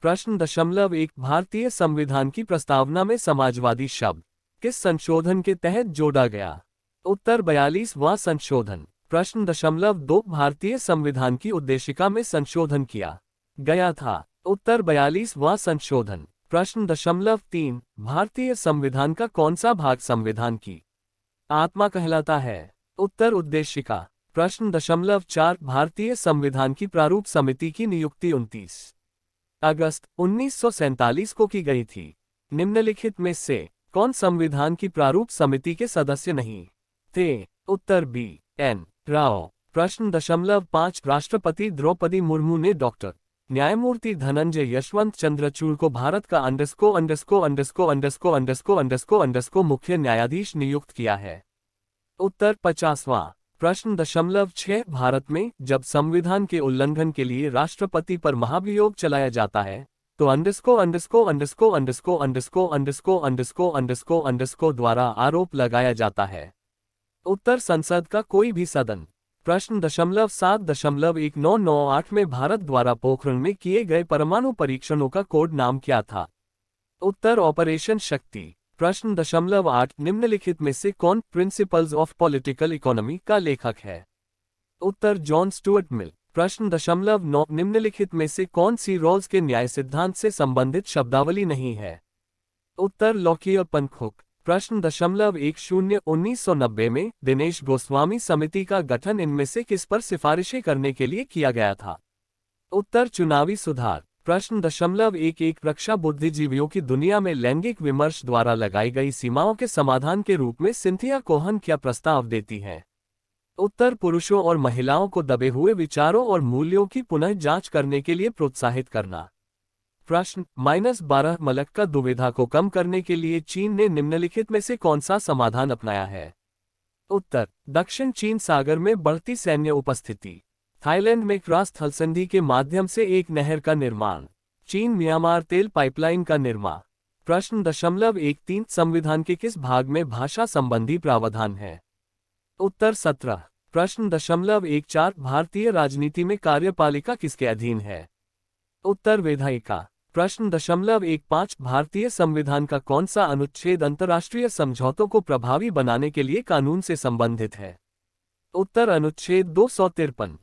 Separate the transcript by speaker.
Speaker 1: प्रश्न दशमलव एक भारतीय संविधान की प्रस्तावना में समाजवादी शब्द किस संशोधन के तहत जोड़ा गया? उत्तर 42वां संशोधन। प्रश्न दशमलव दो भारतीय संविधान की उद्देशिका में संशोधन किया गया था। उत्तर 42वां संशोधन। प्रश्न दशमलव तीन भारतीय संविधान का कौन सा भाग संविधान की आत्मा कहलाता है? उत्तर उद्देशिका। प्रश्न दशमलव चार भारतीय संविधान की प्रारूप समिति की नियुक्ति 29 अगस्त 1947 को की गई थी। निम्नलिखित में से कौन संविधान की प्रारूप समिति के सदस्य नहीं थे? उत्तर बी एन राव। प्रश्न दशमलव पाँच राष्ट्रपति द्रौपदी मुर्मू ने डॉक्टर न्यायमूर्ति धनंजय यशवंत चंद्रचूड़ को भारत का मुख्य न्यायाधीश नियुक्त किया है? उत्तर 50वां। प्रश्न दशमलव छह भारत में जब संविधान के उल्लंघन के लिए राष्ट्रपति पर महाभियोग चलाया जाता है तो द्वारा आरोप लगाया जाता है? उत्तर संसद का कोई भी सदन। प्रश्न दशमलव 7.1998 में भारत द्वारा पोखरण में किए गए परमाणु परीक्षणों का कोड नाम क्या था? उत्तर ऑपरेशन शक्ति। प्रश्न दशमलव 8 निम्नलिखित में से कौन प्रिंसिपल्स ऑफ पॉलिटिकल इकोनॉमी का लेखक है? उत्तर जॉन स्टुअर्ट मिल। प्रश्न दशमलव 9 निम्नलिखित में से कौन सी रॉल्स के न्याय सिद्धांत से संबंधित शब्दावली नहीं है? उत्तर लॉकी और पनखुक। प्रश्न दशमलव 10 1990 में दिनेश गोस्वामी समिति का गठन इनमें से किस पर सिफारिशें करने के लिए किया गया था? उत्तर चुनावी सुधार। प्रश्न दशमलव 11 रक्षा बुद्धिजीवियों की दुनिया में लैंगिक विमर्श द्वारा लगाई गई सीमाओं के समाधान के रूप में सिंथिया कोहन क्या प्रस्ताव देती है? उत्तर पुरुषों और महिलाओं को दबे हुए विचारों और मूल्यों की पुनः जांच करने के लिए प्रोत्साहित करना। प्रश्न -12 मलक्का दुविधा को कम करने के लिए चीन ने निम्नलिखित में से कौन सा समाधान अपनाया है? उत्तर दक्षिण चीन सागर में बढ़ती सैन्य उपस्थिति। थाईलैंड में क्रॉस थल संधि के माध्यम से एक नहर का निर्माण। चीन म्यांमार तेल पाइपलाइन का निर्माण। प्रश्न दशमलव 13 संविधान के किस भाग में भाषा संबंधी प्रावधान है? उत्तर 17। प्रश्न दशमलव 14 भारतीय राजनीति में कार्यपालिका किसके अधीन है? उत्तर विधायिका। प्रश्न दशमलव 15 भारतीय संविधान का कौन सा अनुच्छेद अंतर्राष्ट्रीय समझौतों को प्रभावी बनाने के लिए कानून से संबंधित है? उत्तर अनुच्छेद 253।